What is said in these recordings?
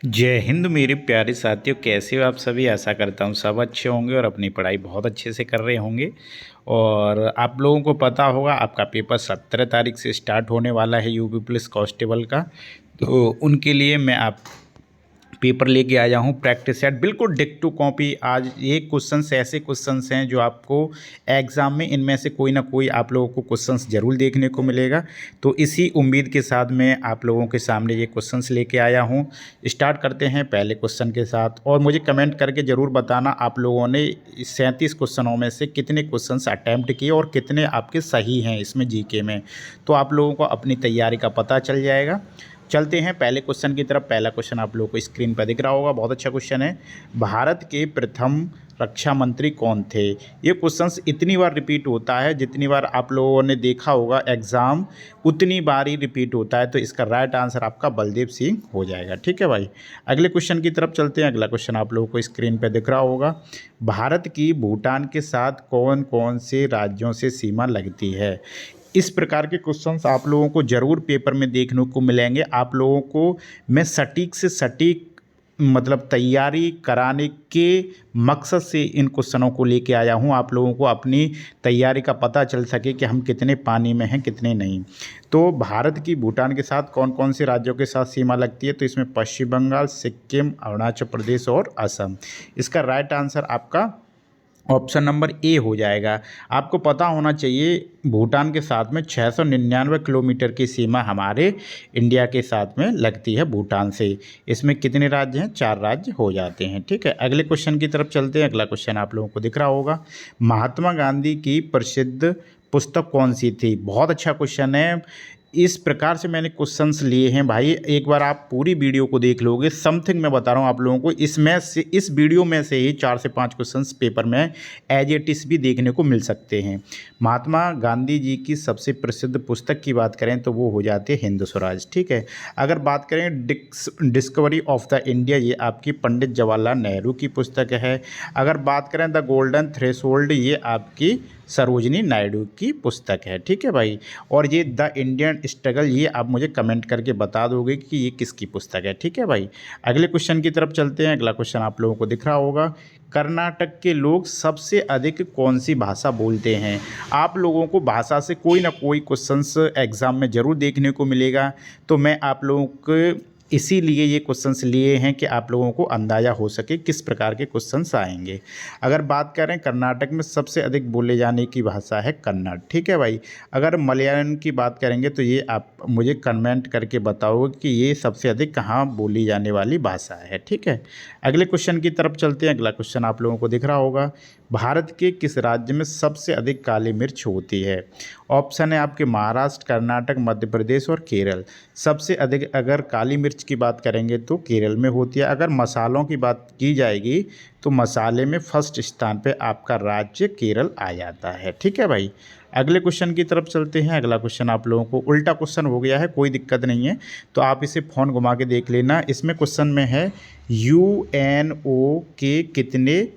जय हिंद मेरे प्यारे साथियों, कैसे हो आप सभी। आशा करता हूँ सब अच्छे होंगे और अपनी पढ़ाई बहुत अच्छे से कर रहे होंगे। और आप लोगों को पता होगा आपका पेपर 17 तारीख से स्टार्ट होने वाला है यूपी पुलिस कांस्टेबल का। तो उनके लिए मैं आप पेपर लेके आया हूँ प्रैक्टिस सेट, बिल्कुल डिक टू कॉपी। आज ये क्वेश्चंस ऐसे क्वेश्चंस हैं जो आपको एग्ज़ाम में इनमें से कोई ना कोई आप लोगों को क्वेश्चंस ज़रूर देखने को मिलेगा। तो इसी उम्मीद के साथ मैं आप लोगों के सामने ये क्वेश्चंस लेके आया हूँ। स्टार्ट करते हैं पहले क्वेश्चन के साथ, और मुझे कमेंट करके ज़रूर बताना आप लोगों ने 37 क्वेश्चनों में से कितने क्वेश्चंस अटैम्प्ट किए और कितने आपके सही हैं इसमें जीके में। तो आप लोगों को अपनी तैयारी का पता चल जाएगा। चलते हैं पहले क्वेश्चन की तरफ। पहला क्वेश्चन आप लोगों को स्क्रीन पर दिख रहा होगा, बहुत अच्छा क्वेश्चन है। भारत के प्रथम रक्षा मंत्री कौन थे। ये क्वेश्चंस इतनी बार रिपीट होता है, जितनी बार आप लोगों ने देखा होगा एग्ज़ाम उतनी बार ही रिपीट होता है। तो इसका राइट आंसर आपका बलदेव सिंह हो जाएगा। ठीक है भाई, अगले क्वेश्चन की तरफ चलते हैं। अगला क्वेश्चन आप लोगों को स्क्रीन पर दिख रहा होगा। भारत की भूटान के साथ कौन कौन से राज्यों से सीमा लगती है। इस प्रकार के क्वेश्चंस आप लोगों को ज़रूर पेपर में देखने को मिलेंगे। आप लोगों को मैं सटीक से सटीक मतलब तैयारी कराने के मकसद से इन क्वेश्चनों को लेके आया हूँ। आप लोगों को अपनी तैयारी का पता चल सके कि हम कितने पानी में हैं कितने नहीं। तो भारत की भूटान के साथ कौन कौन से राज्यों के साथ सीमा लगती है, तो इसमें पश्चिम बंगाल, सिक्किम, अरुणाचल प्रदेश और असम। इसका राइट आंसर आपका ऑप्शन नंबर ए हो जाएगा। आपको पता होना चाहिए भूटान के साथ में 699 किलोमीटर की सीमा हमारे इंडिया के साथ में लगती है भूटान से। इसमें कितने राज्य हैं, 4 राज्य हो जाते हैं। ठीक है, अगले क्वेश्चन की तरफ चलते हैं। अगला क्वेश्चन आप लोगों को दिख रहा होगा। महात्मा गांधी की प्रसिद्ध पुस्तक कौन सी थी। बहुत अच्छा क्वेश्चन है। इस प्रकार से मैंने क्वेश्चंस लिए हैं भाई, एक बार आप पूरी वीडियो को देख लोगे, समथिंग मैं बता रहा हूँ आप लोगों को, इसमें से इस वीडियो में से ही 4 से 5 क्वेश्चंस पेपर में एज इट इज भी देखने को मिल सकते हैं। महात्मा गांधी जी की सबसे प्रसिद्ध पुस्तक की बात करें तो वो हो जाती है हिंद स्वराज। ठीक है, अगर बात करें डिस्कवरी ऑफ द इंडिया, ये आपकी पंडित जवाहरलाल नेहरू की पुस्तक है। अगर बात करें द गोल्डन थ्रेशोल्ड, ये आपकी सरोजिनी नायडू की पुस्तक है। ठीक है भाई, और ये द इंडियन स्ट्रगल, ये आप मुझे कमेंट करके बता दोगे कि ये किसकी पुस्तक है। ठीक है भाई, अगले क्वेश्चन की तरफ चलते हैं। अगला क्वेश्चन आप लोगों को दिख रहा होगा। कर्नाटक के लोग सबसे अधिक कौन सी भाषा बोलते हैं। आप लोगों को भाषा से कोई ना कोई क्वेश्चंस एग्जाम में ज़रूर देखने को मिलेगा। तो मैं आप लोगों को इसीलिए ये क्वेश्चंस लिए हैं कि आप लोगों को अंदाज़ा हो सके किस प्रकार के क्वेश्चंस आएंगे। अगर बात करें कर्नाटक में सबसे अधिक बोले जाने की भाषा है कन्नड़। ठीक है भाई, अगर मलयालम की बात करेंगे तो ये आप मुझे कमेंट करके बताओगे कि ये सबसे अधिक कहाँ बोली जाने वाली भाषा है। ठीक है, अगले क्वेश्चन की तरफ चलते हैं। अगला क्वेश्चन आप लोगों को दिख रहा होगा। भारत के किस राज्य में सबसे अधिक काली मिर्च होती है। ऑप्शन है आपके महाराष्ट्र, कर्नाटक, मध्य प्रदेश और केरल। सबसे अधिक अगर काली मिर्च की बात करेंगे तो केरल में होती है। अगर मसालों की बात की जाएगी तो मसाले में फर्स्ट स्थान पे आपका राज्य केरल आ जाता है। ठीक है भाई, अगले क्वेश्चन की तरफ चलते हैं। अगला क्वेश्चन आप लोगों को उल्टा क्वेश्चन हो गया है, कोई दिक्कत नहीं है, तो आप इसे फ़ोन घुमा के देख लेना। इसमें क्वेश्चन में है यूएनओ के कितने,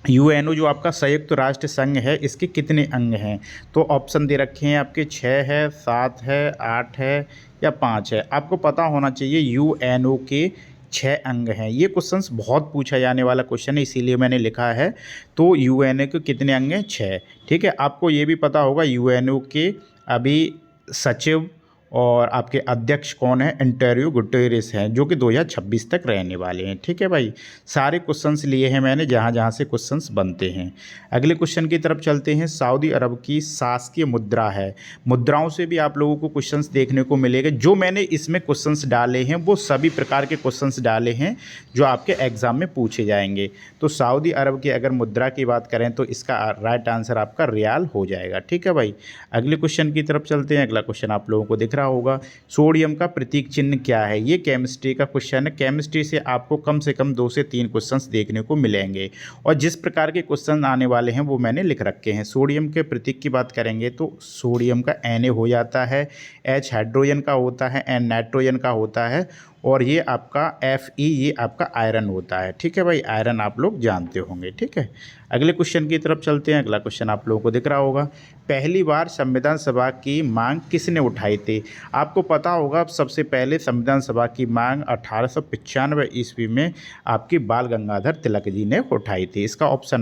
यूएनओ जो आपका संयुक्त राष्ट्र संघ है, इसके कितने अंग हैं। तो ऑप्शन दे रखे हैं आपके 6 है, 7 है, 8 है या 5 है। आपको पता होना चाहिए यूएनओ के 6 अंग हैं। ये क्वेश्चंस बहुत पूछा जाने वाला क्वेश्चन है, इसीलिए मैंने लिखा है। तो यूएनओ के कितने अंग हैं, 6। ठीक है, आपको ये भी पता होगा यूएनओ के अभी सचिव और आपके अध्यक्ष कौन है, एंटोनियो गुटेरेस हैं, जो कि 2026 तक रहने वाले हैं। ठीक है भाई, सारे क्वेश्चंस लिए हैं मैंने जहाँ जहाँ से क्वेश्चंस बनते हैं। अगले क्वेश्चन की तरफ चलते हैं। सऊदी अरब की शासकीय मुद्रा है। मुद्राओं से भी आप लोगों को क्वेश्चंस देखने को मिलेंगे। जो मैंने इसमें क्वेश्चंस डाले हैं वो सभी प्रकार के क्वेश्चंस डाले हैं जो आपके एग्जाम में पूछे जाएंगे। तो सऊदी अरब की अगर मुद्रा की बात करें तो इसका राइट आंसर आपका रियाल हो जाएगा। ठीक है भाई, अगले क्वेश्चन की तरफ चलते हैं। अगला क्वेश्चन आप लोगों को दिख रहा होगा। सोडियम का प्रतीक चिन्ह क्या है। ये केमिस्ट्री का क्वेश्चन है। केमिस्ट्री से आपको कम से कम 2 से 3 क्वेश्चंस देखने को मिलेंगे, और जिस प्रकार के क्वेश्चन आने वाले हैं वो मैंने लिख रखे हैं। सोडियम के प्रतीक की बात करेंगे तो सोडियम का Na हो जाता है, H हाइड्रोजन का होता है, N नाइट्रोजन का होता है और ये आपका Fe ये आपका आयरन होता है। ठीक है भाई, आयरन आप लोग जानते होंगे। ठीक है, अगले क्वेश्चन की तरफ चलते हैं। अगला क्वेश्चन आप लोगों को दिख रहा होगा, पहली बार संविधान सभा की मांग किसने उठाई थी? आपको पता होगा सबसे पहले संविधान सभा की मांग 1895 ईस्वी में आपकी बाल गंगाधर तिलक जी ने उठाई थी। इसका ऑप्शन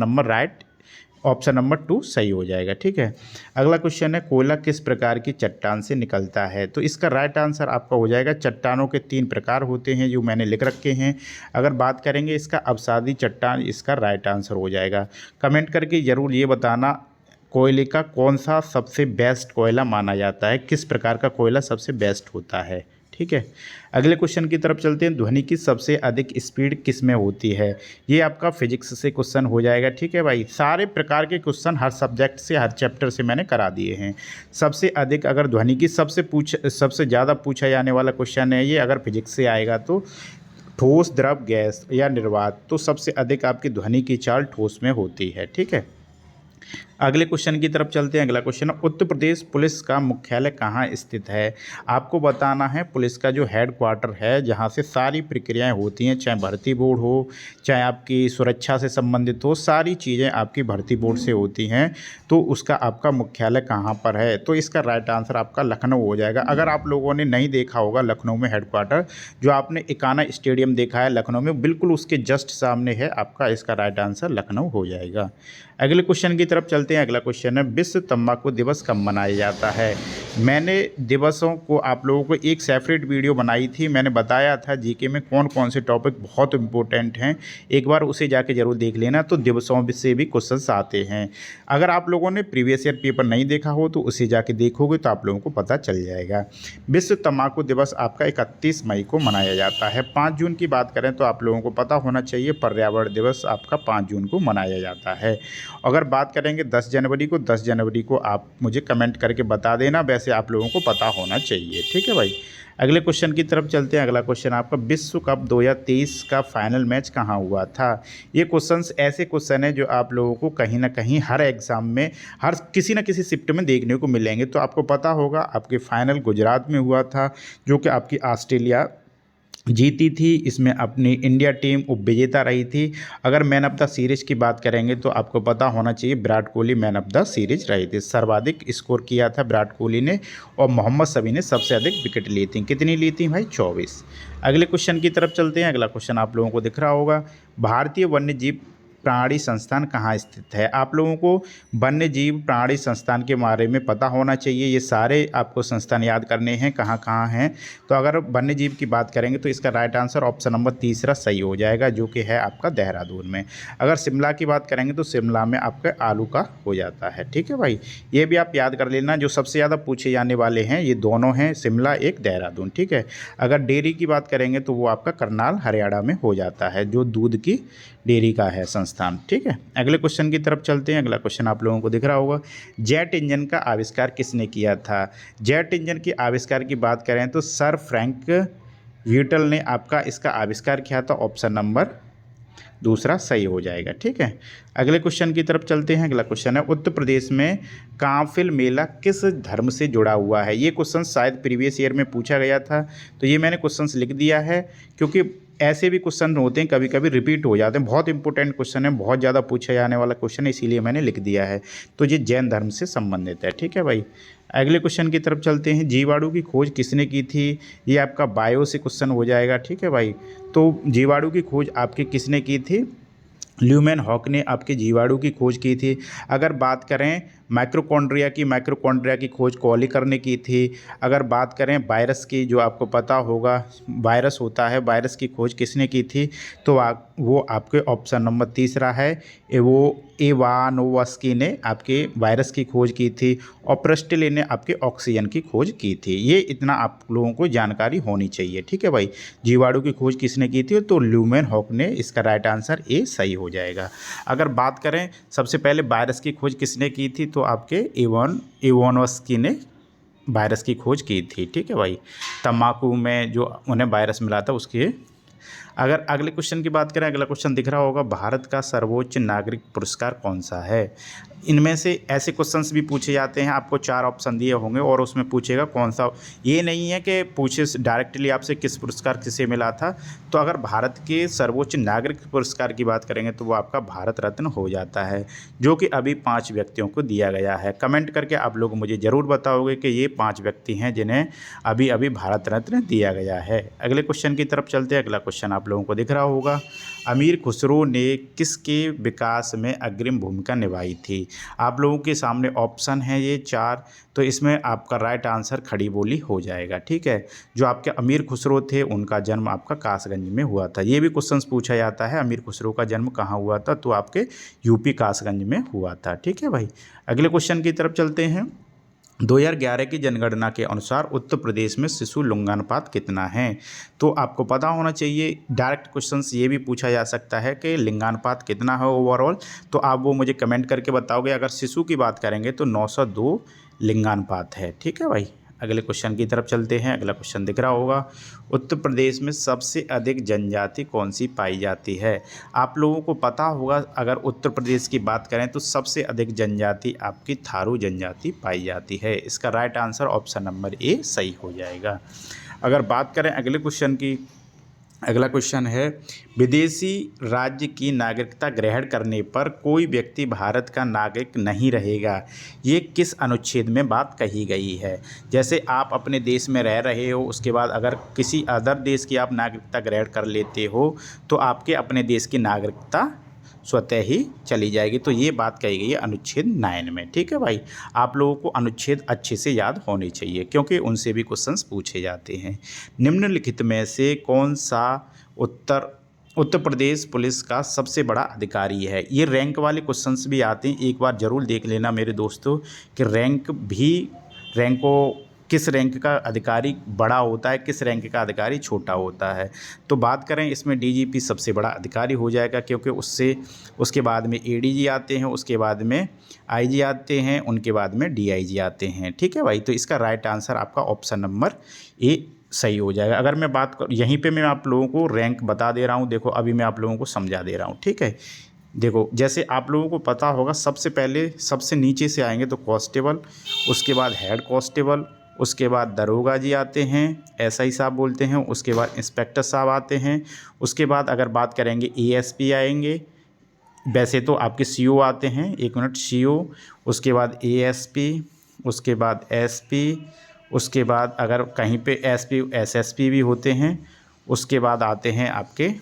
नंबर 2 सही हो जाएगा। ठीक है, अगला क्वेश्चन है, कोयला किस प्रकार की चट्टान से निकलता है? तो इसका राइट आंसर आपका हो जाएगा, चट्टानों के 3 प्रकार होते हैं जो मैंने लिख रखे हैं। अगर बात करेंगे इसका अवसादी चट्टान, इसका राइट आंसर हो जाएगा। कमेंट करके ज़रूर ये बताना कोयले का कौन सा सबसे बेस्ट कोयला माना जाता है, किस प्रकार का कोयला सबसे बेस्ट होता है। ठीक है, अगले क्वेश्चन की तरफ चलते हैं, ध्वनि की सबसे अधिक स्पीड किस में होती है? ये आपका फिजिक्स से क्वेश्चन हो जाएगा। ठीक है भाई, सारे प्रकार के क्वेश्चन हर सब्जेक्ट से हर चैप्टर से मैंने करा दिए हैं। सबसे अधिक अगर ध्वनि की सबसे ज़्यादा पूछा जाने वाला क्वेश्चन है ये, अगर फिजिक्स से आएगा तो ठोस, द्रव, गैस या निर्वात, तो सबसे अधिक आपकी ध्वनि की चाल ठोस में होती है। ठीक है, अगले क्वेश्चन की तरफ चलते हैं। अगला क्वेश्चन है, उत्तर प्रदेश पुलिस का मुख्यालय कहाँ स्थित है? आपको बताना है पुलिस का जो हेड क्वार्टर है, जहाँ से सारी प्रक्रियाएं होती हैं, चाहे भर्ती बोर्ड हो, चाहे आपकी सुरक्षा से संबंधित हो, सारी चीज़ें आपकी भर्ती बोर्ड से होती हैं, तो उसका आपका मुख्यालय कहाँ पर है? तो इसका राइट आंसर आपका लखनऊ हो जाएगा। अगर आप लोगों ने नहीं देखा होगा लखनऊ में हेड क्वार्टर, जो आपने इकाना स्टेडियम देखा है लखनऊ में, बिल्कुल उसके जस्ट सामने है आपका, इसका राइट आंसर लखनऊ हो जाएगा। अगले क्वेश्चन की तरफ चलते हैं। अगला क्वेश्चन है, विश्व तंबाकू दिवस कब मनाया जाता है? मैंने दिवसों को आप लोगों को एक सेपरेट वीडियो बनाई थी, मैंने बताया था जीके में कौन कौन से टॉपिक बहुत इंपॉर्टेंट हैं, एक बार उसे जाके जरूर देख लेना, तो दिवसों से भी क्वेश्चंस आते हैं। अगर आप लोगों ने प्रीवियस ईयर पेपर नहीं देखा हो तो उसे जाके देखोगे तो आप लोगों को पता चल जाएगा। विश्व तंबाकू दिवस आपका 31 मई को मनाया जाता है। 5 जून की बात करें तो आप लोगों को पता होना चाहिए पर्यावरण दिवस आपका 5 जून को मनाया जाता है। अगर बात करेंगे 10 जनवरी को, 10 जनवरी को आप मुझे कमेंट करके बता देना, वैसे आप लोगों को पता होना चाहिए। ठीक है भाई, अगले क्वेश्चन की तरफ चलते हैं। अगला क्वेश्चन आपका, विश्व कप 2023 का फाइनल मैच कहाँ हुआ था? ये क्वेश्चंस ऐसे क्वेश्चन है जो आप लोगों को कहीं ना कहीं हर एग्ज़ाम में, हर किसी न किसी शिफ्ट में देखने को मिलेंगे। तो आपको पता होगा आपके फाइनल गुजरात में हुआ था, जो कि आपकी ऑस्ट्रेलिया जीती थी। इसमें अपनी इंडिया टीम उपविजेता रही थी। अगर मैन ऑफ द सीरीज़ की बात करेंगे तो आपको पता होना चाहिए Virat Kohli man of the series रहे थे। सर्वाधिक स्कोर किया था विराट कोहली ने, और मोहम्मद शमी ने सबसे अधिक विकेट ली थी। कितनी ली थी भाई? 24। अगले क्वेश्चन की तरफ चलते हैं। अगला क्वेश्चन आप लोगों को दिख रहा होगा, भारतीय वन्य जीव प्राणी संस्थान कहाँ स्थित है? आप लोगों को वन्य जीव प्राणी संस्थान के बारे में पता होना चाहिए। ये सारे आपको संस्थान याद करने हैं कहाँ कहाँ हैं। तो अगर वन्य जीव की बात करेंगे तो इसका राइट आंसर ऑप्शन नंबर 3 सही हो जाएगा, जो कि है आपका देहरादून में। अगर शिमला की बात करेंगे तो शिमला में आपका आलू का हो जाता है। ठीक है भाई, ये भी आप याद कर लेना। जो सबसे ज़्यादा पूछे जाने वाले हैं ये दोनों हैं, शिमला एक, देहरादून। ठीक है, अगर डेयरी की बात करेंगे तो वो आपका करनाल हरियाणा में हो जाता है, जो दूध की डेयरी का है संस्थान। ठीक है, अगले क्वेश्चन की तरफ चलते हैं। अगला क्वेश्चन आप लोगों को दिख रहा होगा, जेट इंजन का आविष्कार किसने किया था? जेट इंजन की आविष्कार की बात करें तो सर फ्रैंक व्यूटल ने आपका इसका आविष्कार किया था। ऑप्शन नंबर 2 सही हो जाएगा। ठीक है, अगले क्वेश्चन की तरफ चलते हैं। अगला क्वेश्चन है, उत्तर प्रदेश में काफिल मेला किस धर्म से जुड़ा हुआ है? ये क्वेश्चन शायद प्रीवियस ईयर में पूछा गया था, तो ये मैंने क्वेश्चन लिख दिया है, क्योंकि ऐसे भी क्वेश्चन होते हैं कभी कभी रिपीट हो जाते हैं। बहुत इंपॉर्टेंट क्वेश्चन है, बहुत ज़्यादा पूछा जाने वाला क्वेश्चन है, इसीलिए मैंने लिख दिया है। तो ये जैन धर्म से संबंधित है। ठीक है भाई, अगले क्वेश्चन की तरफ चलते हैं। जीवाणु की खोज किसने की थी? ये आपका बायो से क्वेश्चन हो जाएगा। ठीक है भाई, तो जीवाणु की खोज आपकी किसने की थी? ल्यूमेन हॉक ने आपके जीवाणु की खोज की थी। अगर बात करें माइक्रोकॉन्ड्रिया की खोज कॉलिकर ने की थी। अगर बात करें वायरस की, जो आपको पता होगा वायरस होता है, वायरस की खोज किसने की थी? तो वो आपके ऑप्शन नंबर 3 है, वो इवानोवस्की ने आपके वायरस की खोज की थी, और प्रेस्टले ने आपके ऑक्सीजन की खोज की थी। ये इतना आप लोगों को जानकारी होनी चाहिए। ठीक है भाई, जीवाणु की खोज किसने की थी? तो ल्यूमेन हॉक ने, इसका राइट आंसर ए सही हो जाएगा। अगर बात करें सबसे पहले वायरस की खोज किसने की थी, तो आपके इवानोवस्की ने वायरस की खोज की थी। ठीक है भाई, तम्बाकू में जो उन्हें वायरस मिला था उसके अगर अगले क्वेश्चन की बात करें, अगला क्वेश्चन दिख रहा होगा, भारत का सर्वोच्च नागरिक पुरस्कार कौन सा है। इनमें से ऐसे क्वेश्चंस भी पूछे जाते हैं, आपको 4 ऑप्शन दिए होंगे और उसमें पूछेगा कौन सा। ये नहीं है कि पूछे डायरेक्टली आपसे किस पुरस्कार किसे मिला था। तो अगर भारत के सर्वोच्च नागरिक पुरस्कार की बात करेंगे तो वो आपका भारत रत्न हो जाता है, जो कि अभी 5 व्यक्तियों को दिया गया है। कमेंट करके आप लोग मुझे ज़रूर बताओगे कि ये 5 व्यक्ति हैं जिन्हें अभी अभी भारत रत्न दिया गया है। अगले क्वेश्चन की तरफ चलते हैं। अगला क्वेश्चन आप लोगों को दिख रहा होगा, अमीर खुसरो ने किसके विकास में अग्रिम भूमिका निभाई थी। आप लोगों के सामने ऑप्शन है ये 4, तो इसमें आपका राइट आंसर खड़ी बोली हो जाएगा। ठीक है, जो आपके अमीर खुसरो थे उनका जन्म आपका कासगंज में हुआ था। ये भी क्वेश्चंस पूछा जाता है, अमीर खुसरो का जन्म कहाँ हुआ था, तो आपके यूपी कासगंज में हुआ था। ठीक है भाई, अगले क्वेश्चन की तरफ चलते हैं। 2011 की जनगणना के अनुसार उत्तर प्रदेश में शिशु लिंगानुपात कितना है। तो आपको पता होना चाहिए, डायरेक्ट क्वेश्चंस ये भी पूछा जा सकता है कि लिंगानुपात कितना है ओवरऑल, तो आप वो मुझे कमेंट करके बताओगे। अगर शिशु की बात करेंगे तो 902 लिंगानुपात है। ठीक है भाई, अगले क्वेश्चन की तरफ चलते हैं। अगला क्वेश्चन दिख रहा होगा, उत्तर प्रदेश में सबसे अधिक जनजाति कौन सी पाई जाती है। आप लोगों को पता होगा, अगर उत्तर प्रदेश की बात करें तो सबसे अधिक जनजाति आपकी थारू जनजाति पाई जाती है। इसका right answer option number A सही हो जाएगा। अगर बात करें अगले क्वेश्चन की, अगला क्वेश्चन है, विदेशी राज्य की नागरिकता ग्रहण करने पर कोई व्यक्ति भारत का नागरिक नहीं रहेगा। ये किस अनुच्छेद में बात कही गई है। जैसे आप अपने देश में रह रहे हो, उसके बाद अगर किसी अदर देश की आप नागरिकता ग्रहण कर लेते हो तो आपके अपने देश की नागरिकता स्वतः ही चली जाएगी। तो ये बात कही गई है अनुच्छेद 9 में। ठीक है भाई, आप लोगों को अनुच्छेद अच्छे से याद होने चाहिए क्योंकि उनसे भी क्वेश्चंस पूछे जाते हैं। निम्नलिखित में से कौन सा उत्तर प्रदेश पुलिस का सबसे बड़ा अधिकारी है। ये रैंक वाले क्वेश्चंस भी आते हैं, एक बार ज़रूर देख लेना मेरे दोस्तों कि रैंकों किस रैंक का अधिकारी बड़ा होता है, किस रैंक का अधिकारी छोटा होता है। तो बात करें इसमें डीजीपी सबसे बड़ा अधिकारी हो जाएगा, क्योंकि उसके बाद में एडीजी आते हैं, उसके बाद में आईजी आते हैं, उनके बाद में डीआईजी आते हैं। ठीक है भाई, तो इसका राइट आंसर आपका ऑप्शन नंबर ए सही हो जाएगा। अगर मैं बात कर, यहीं पे मैं आप लोगों को रैंक बता दे रहा हूँ। देखो अभी मैं आप लोगों को समझा दे रहा हूँ। ठीक है, देखो जैसे आप लोगों को पता होगा, सबसे पहले सबसे नीचे से आएंगे तो कांस्टेबल, उसके बाद हेड कांस्टेबल, उसके बाद दरोगा जी आते हैं, एसआई साहब बोलते हैं, उसके बाद इंस्पेक्टर साहब आते हैं, उसके बाद अगर बात करेंगे एएसपी आएंगे, वैसे तो आपके सीओ आते हैं, एक मिनट, सीओ, उसके बाद एएसपी, उसके बाद एसपी, उसके बाद अगर कहीं पे एसपी एसएसपी भी होते हैं, उसके बाद आते हैं आपके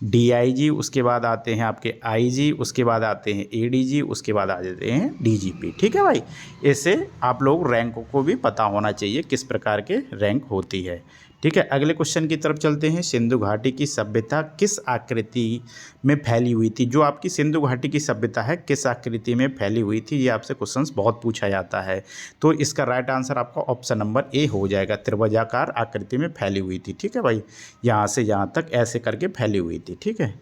डीआईजी, उसके बाद आते हैं आपके आईजी, उसके बाद आते हैं एडीजी, उसके बाद आ जाते हैं डीजीपी। ठीक है भाई, इससे आप लोग रैंकों को भी पता होना चाहिए किस प्रकार के रैंक होती है। ठीक है, अगले क्वेश्चन की तरफ चलते हैं। सिंधु घाटी की सभ्यता किस आकृति में फैली हुई थी। जो आपकी सिंधु घाटी की सभ्यता है किस आकृति में फैली हुई थी, ये आपसे क्वेश्चंस बहुत पूछा जाता है। तो इसका राइट आंसर आपका ऑप्शन नंबर ए हो जाएगा, त्रिभुजाकार आकृति में फैली हुई थी। ठीक है भाई, यहाँ से यहाँ तक ऐसे करके फैली हुई थी। ठीक है,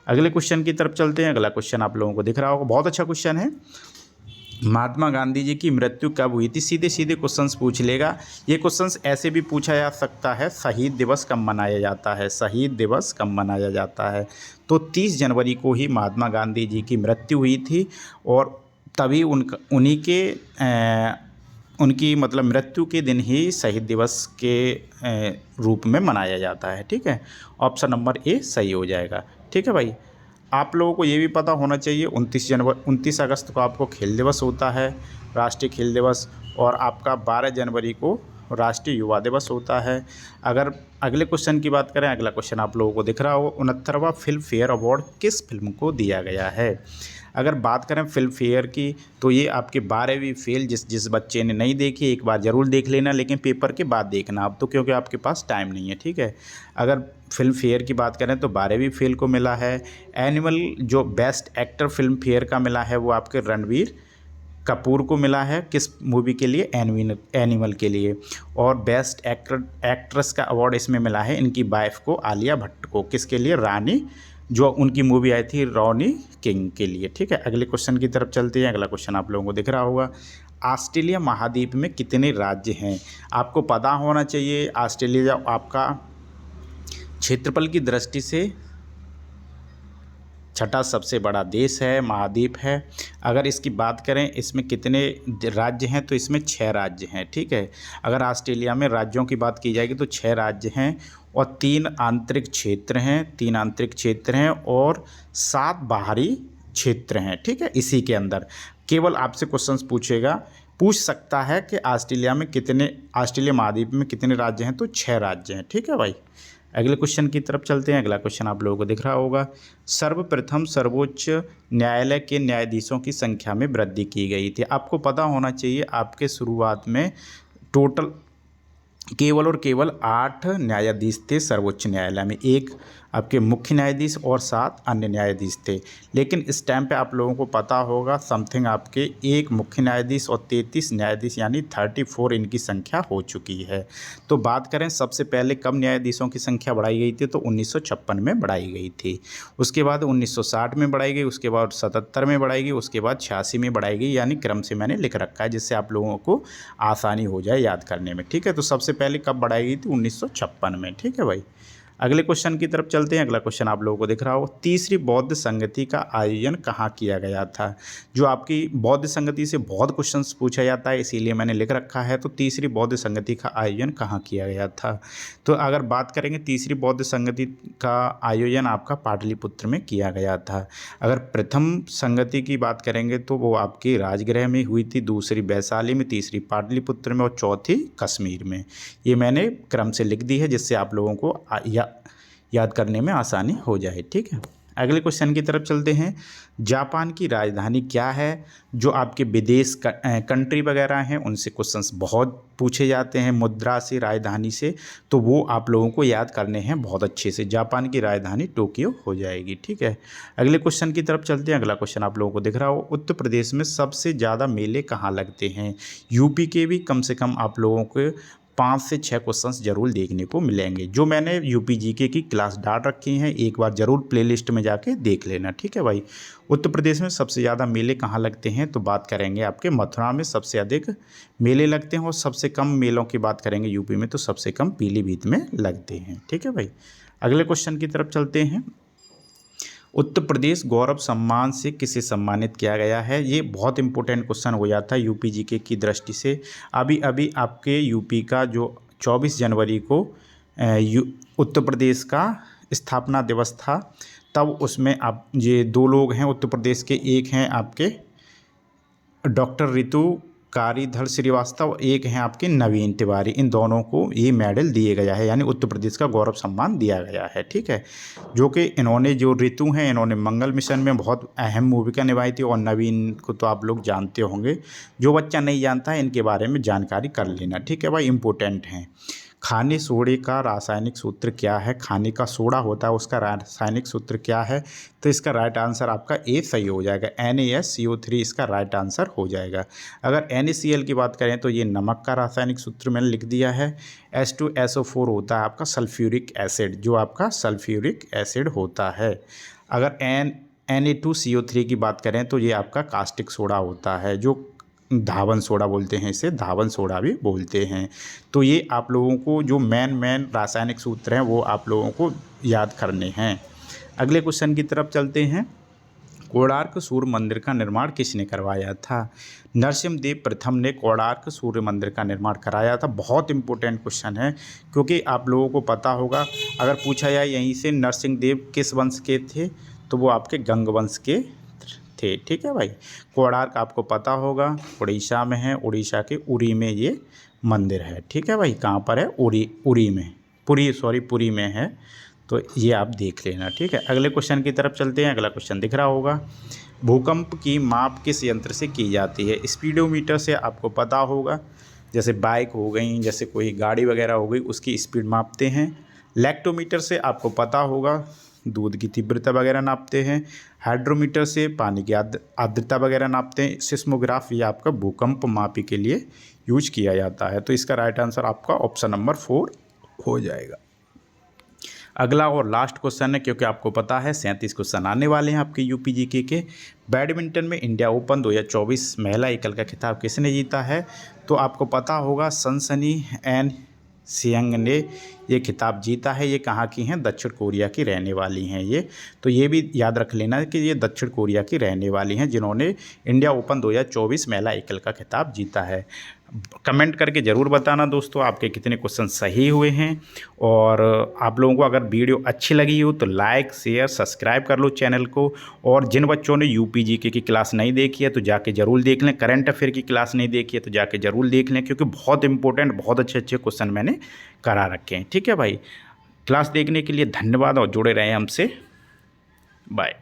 अगले क्वेश्चन की तरफ चलते हैं। अगला क्वेश्चन आप लोगों को दिख रहा होगा, बहुत अच्छा क्वेश्चन है। महात्मा गांधी जी की मृत्यु कब हुई थी। सीधे सीधे क्वेश्चंस पूछ लेगा। ये क्वेश्चंस ऐसे भी पूछा जा सकता है, शहीद दिवस कब मनाया जाता है, शहीद दिवस कब मनाया जाता है। तो 30 जनवरी को ही महात्मा गांधी जी की मृत्यु हुई थी और तभी उनकी मतलब मृत्यु के दिन ही शहीद दिवस के रूप में मनाया जाता है। ठीक है, ऑप्शन नंबर ए सही हो जाएगा। ठीक है भाई, आप लोगों को ये भी पता होना चाहिए 29 अगस्त को आपको खेल दिवस होता है, राष्ट्रीय खेल दिवस, और आपका 12 जनवरी को राष्ट्रीय युवा दिवस होता है। अगर अगले क्वेश्चन की बात करें, अगला क्वेश्चन आप लोगों को दिख रहा होगा, 69वां फिल्म फेयर अवार्ड किस फिल्म को दिया गया है। अगर बात करें फिल्म फेयर की तो ये आपके 12वीं फेल, जिस बच्चे ने नहीं देखी एक बार ज़रूर देख लेना, लेकिन पेपर के बाद देखना अब तो, क्योंकि आपके पास टाइम नहीं है। ठीक है, अगर फिल्म फेयर की बात करें तो 12वीं फेल को मिला है। एनिमल जो बेस्ट एक्टर फिल्म फेयर का मिला है वो आपके रणवीर कपूर को मिला है। किस मूवी के लिए, एनिमल के लिए। और बेस्ट एक्ट्रेस का अवार्ड इसमें मिला है इनकी वाइफ को, आलिया भट्ट को। किसके लिए, रानी, जो उनकी मूवी आई थी रॉनी किंग के लिए। ठीक है, अगले क्वेश्चन की तरफ चलते हैं। अगला क्वेश्चन आप लोगों को दिख रहा होगा, ऑस्ट्रेलिया महाद्वीप में कितने राज्य हैं। आपको पता होना चाहिए, ऑस्ट्रेलिया आपका क्षेत्रफल की दृष्टि से छठा सबसे बड़ा देश है, महाद्वीप है। अगर इसकी बात करें इसमें कितने राज्य हैं, तो इसमें 6 राज्य हैं, ठीक है। अगर ऑस्ट्रेलिया में राज्यों की बात की जाएगी तो 6 राज्य हैं और 3 आंतरिक क्षेत्र हैं, 3 आंतरिक क्षेत्र हैं और 7 बाहरी क्षेत्र हैं, ठीक है। इसी के अंदर केवल आपसे क्वेश्चंस पूछ सकता है कि ऑस्ट्रेलिया महाद्वीप में कितने राज्य हैं, तो 6 राज्य हैं, ठीक है भाई। अगले क्वेश्चन की तरफ चलते हैं। अगला क्वेश्चन आप लोगों को दिख रहा होगा। सर्वप्रथम सर्वोच्च न्यायालय के न्यायाधीशों की संख्या में वृद्धि की गई थी। आपको पता होना चाहिए आपके शुरुआत में टोटल केवल और केवल 8 न्यायाधीश थे सर्वोच्च न्यायालय में, एक आपके मुख्य न्यायाधीश और 7 अन्य न्यायाधीश थे। लेकिन इस टाइम पे आप लोगों को पता होगा समथिंग आपके एक मुख्य न्यायाधीश और 33 न्यायाधीश यानी 34 इनकी संख्या हो चुकी है। तो बात करें सबसे पहले कब न्यायाधीशों की संख्या बढ़ाई गई थी, तो 1956 में बढ़ाई गई थी। उसके बाद 1960 में बढ़ाई गई, उसके बाद 77 में बढ़ाई गई, उसके बाद 86 में बढ़ाई गई, यानी क्रम से मैंने लिख रखा है जिससे आप लोगों को आसानी हो जाए याद करने में, ठीक है। तो सबसे पहले कब बढ़ाई गई थी, 1956 में, ठीक है भाई। अगले क्वेश्चन की तरफ चलते हैं। अगला क्वेश्चन आप लोगों को दिख रहा हो, तीसरी बौद्ध संगति का आयोजन कहाँ किया गया था। जो आपकी बौद्ध संगति से बहुत क्वेश्चंस पूछा जाता है इसीलिए मैंने लिख रखा है। तो तीसरी बौद्ध संगति का आयोजन कहाँ किया गया था, तो अगर बात करेंगे तीसरी बौद्ध संगति का आयोजन आपका पाटलिपुत्र में किया गया था। अगर प्रथम संगति की बात करेंगे तो वो आपकी राजगृह में हुई थी, दूसरी वैशाली में, तीसरी पाटलिपुत्र में और चौथी कश्मीर में। ये मैंने क्रम से लिख दी है जिससे आप लोगों को याद करने में आसानी हो जाए, ठीक है। अगले क्वेश्चन की तरफ चलते हैं। जापान की राजधानी क्या है। जो आपके विदेश कंट्री वगैरह हैं उनसे क्वेश्चंस बहुत पूछे जाते हैं मुद्रा से, राजधानी से, तो वो आप लोगों को याद करने हैं बहुत अच्छे से। जापान की राजधानी टोक्यो हो जाएगी, ठीक है। अगले क्वेश्चन की तरफ चलते हैं। अगला क्वेश्चन आप लोगों को दिख रहा हो, उत्तर प्रदेश में सबसे ज़्यादा मेले कहाँ लगते हैं। यूपी के भी कम से कम आप लोगों को 5 से 6 क्वेश्चंस जरूर देखने को मिलेंगे। जो मैंने यूपी जीके की क्लास डाल रखी हैं एक बार जरूर प्लेलिस्ट में जाके देख लेना, ठीक है भाई। उत्तर प्रदेश में सबसे ज़्यादा मेले कहाँ लगते हैं, तो बात करेंगे आपके मथुरा में सबसे अधिक मेले लगते हैं और सबसे कम मेलों की बात करेंगे यूपी में तो सबसे कम पीलीभीत में लगते हैं, ठीक है भाई। अगले क्वेश्चन की तरफ चलते हैं। उत्तर प्रदेश गौरव सम्मान से किसे सम्मानित किया गया है। ये बहुत इंपॉर्टेंट क्वेश्चन हो जाता है यूपी जीके की दृष्टि से। अभी अभी आपके यूपी का जो 24 जनवरी को उत्तर प्रदेश का स्थापना दिवस था, तब उसमें आप ये 2 लोग हैं उत्तर प्रदेश के, एक हैं आपके डॉक्टर ऋतु कारीधर श्रीवास्तव, एक हैं आपके नवीन तिवारी। इन दोनों को ये मेडल दिए गया है यानी उत्तर प्रदेश का गौरव सम्मान दिया गया है, ठीक है। जो कि इन्होंने जो ऋतु हैं इन्होंने मंगल मिशन में बहुत अहम भूमिका निभाई थी और नवीन को तो आप लोग जानते होंगे। जो बच्चा नहीं जानता है इनके बारे में जानकारी कर लेना, ठीक है भाई, इंपॉर्टेंट हैं। खाने सोडे का रासायनिक सूत्र क्या है। खाने का सोडा होता है उसका रासायनिक सूत्र क्या है, तो इसका राइट आंसर आपका ए सही हो जाएगा। NaSCO3 इसका राइट आंसर हो जाएगा। अगर NaCl की बात करें तो ये नमक का रासायनिक सूत्र मैंने लिख दिया है। H2SO4 होता है आपका सल्फ्यूरिक एसिड, जो आपका सल्फ्यूरिक एसिड होता है। अगर Na2CO3 की बात करें तो ये आपका कास्टिक सोडा होता है, जो धावन सोडा बोलते हैं, इसे धावन सोडा भी बोलते हैं। तो ये आप लोगों को जो मेन रासायनिक सूत्र हैं वो आप लोगों को याद करने हैं। अगले क्वेश्चन की तरफ चलते हैं। कोणार्क सूर्य मंदिर का निर्माण किसने करवाया था। नरसिम्हदेव प्रथम ने कोणार्क सूर्य मंदिर का निर्माण कराया था। बहुत इंपॉर्टेंट क्वेश्चन है क्योंकि आप लोगों को पता होगा अगर पूछा जाए यहीं से नरसिम्हदेव किस वंश के थे तो वो आपके गंग वंश के थे, ठीक है भाई। कोणार्क आपको पता होगा उड़ीसा में है, उड़ीसा के उरी में ये मंदिर है, ठीक है भाई। कहाँ पर है, उरी में, पुरी में है, तो ये आप देख लेना, ठीक है। अगले क्वेश्चन की तरफ चलते हैं। अगला क्वेश्चन दिख रहा होगा, भूकंप की माप किस यंत्र से की जाती है। स्पीडोमीटर से आपको पता होगा, जैसे बाइक हो गई, जैसे कोई गाड़ी वगैरह हो गई, उसकी स्पीड मापते हैं। लेक्टोमीटर से आपको पता होगा दूध की तीव्रता वगैरह नापते हैं। हाइड्रोमीटर से पानी की आर्द्रता वगैरह नापते हैं। सिस्मोग्राफ ये आपका भूकंप मापी के लिए यूज किया जाता है। तो इसका राइट आंसर आपका ऑप्शन नंबर 4 हो जाएगा। अगला और लास्ट क्वेश्चन है क्योंकि आपको पता है 37 क्वेश्चन आने वाले हैं आपके यूपी जीके के। बैडमिंटन में इंडिया ओपन 2024 महिला एकल का खिताब किसने जीता है। तो आपको पता होगा सनसनी एन सियांग ने ये खिताब जीता है। ये कहाँ की हैं? दक्षिण कोरिया की रहने वाली हैं ये। तो ये भी याद रख लेना कि ये दक्षिण कोरिया की रहने वाली हैं जिन्होंने इंडिया ओपन 2024 महिला एकल का खिताब जीता है। कमेंट करके ज़रूर बताना दोस्तों आपके कितने क्वेश्चन सही हुए हैं। और आप लोगों को अगर वीडियो अच्छी लगी हो तो लाइक शेयर सब्सक्राइब कर लो चैनल को। और जिन बच्चों ने यूपी जीके की क्लास नहीं देखी है तो जाके ज़रूर देख लें। करंट अफेयर की क्लास नहीं देखी है तो जाके ज़रूर देख लें, क्योंकि बहुत इंपॉर्टेंट बहुत अच्छे अच्छे क्वेश्चन मैंने करा रखे हैं। ठीक है भाई, क्लास देखने के लिए धन्यवाद और जुड़े रहें हमसे। बाय।